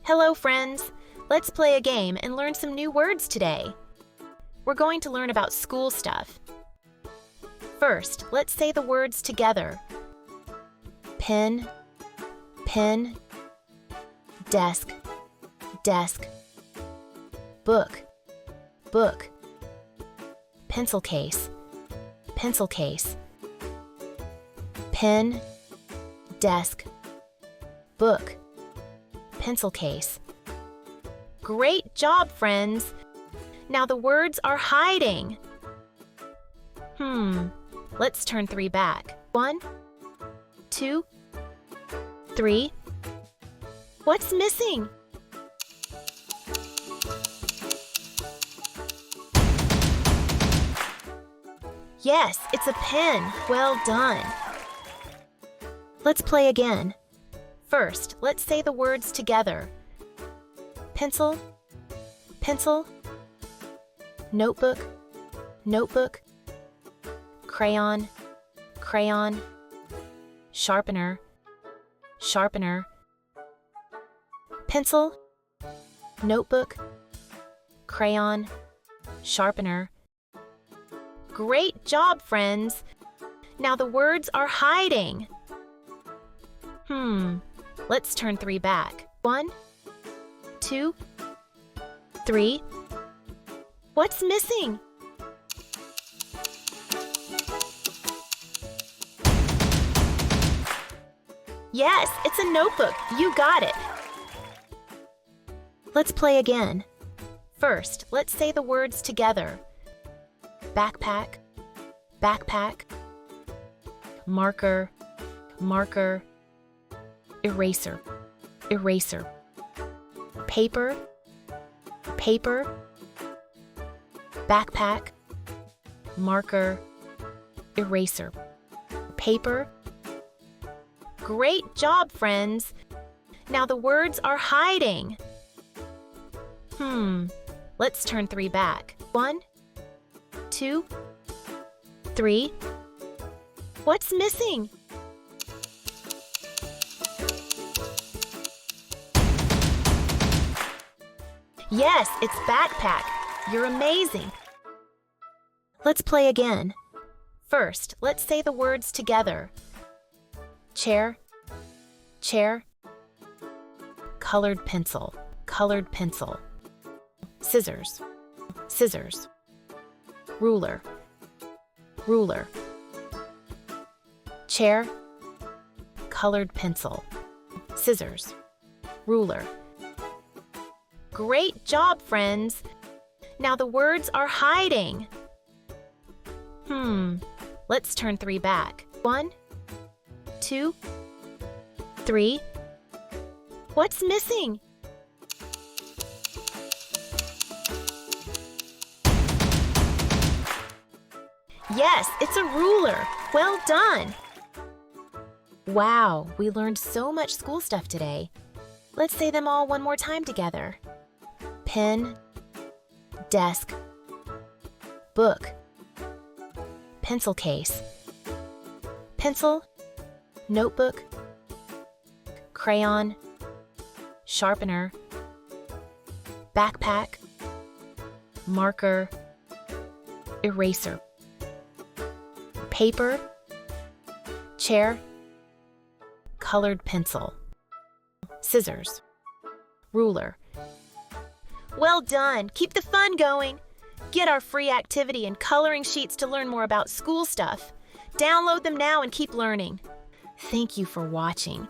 Hello, friends! Let's play a game and learn some new words today. We're going to learn about school stuff. First, let's say the words together. Pen, pen, desk, desk, book, book, pencil case, pencil case, pen, desk, book, pencil case. Great job, friends! Now the words are hiding. Let's turn 3 back. 1, 2, 3. What's missing? Yes, it's a pen. Well done. Let's play again. First, let's say the words together. Pencil, pencil, notebook, notebook, crayon, crayon, sharpener, sharpener, pencil, notebook, crayon, sharpener. Great job, friends! Now the words are hiding. Let's turn 3 back. 1, 2, 3. What's missing? Yes, it's a notebook. You got it. Let's play again. First, let's say the words together. Backpack, backpack, marker, marker, eraser, eraser, paper, paper, backpack, marker, eraser, paper. Great job, friends! Now the words are hiding. Let's turn 3 back. 1, 2, 3. What's missing? Yes, it's backpack. You're amazing. Let's play again. First, let's say the words together. Chair, chair, colored pencil, colored pencil, scissors, scissors, ruler, ruler, chair, colored pencil, scissors, ruler. Great job, friends! Now the words are hiding. Let's turn 3 back. 1, 2, 3. What's missing? Yes, it's a ruler. Well done. Wow, we learned so much school stuff today. Let's say them all one more time together. Pen, desk, book, pencil case, pencil, notebook, crayon, sharpener, backpack, marker, eraser, paper, chair, colored pencil, scissors, ruler. Well done! Keep the fun going! Get our free activity and coloring sheets to learn more about school stuff. Download them now and keep learning. Thank you for watching.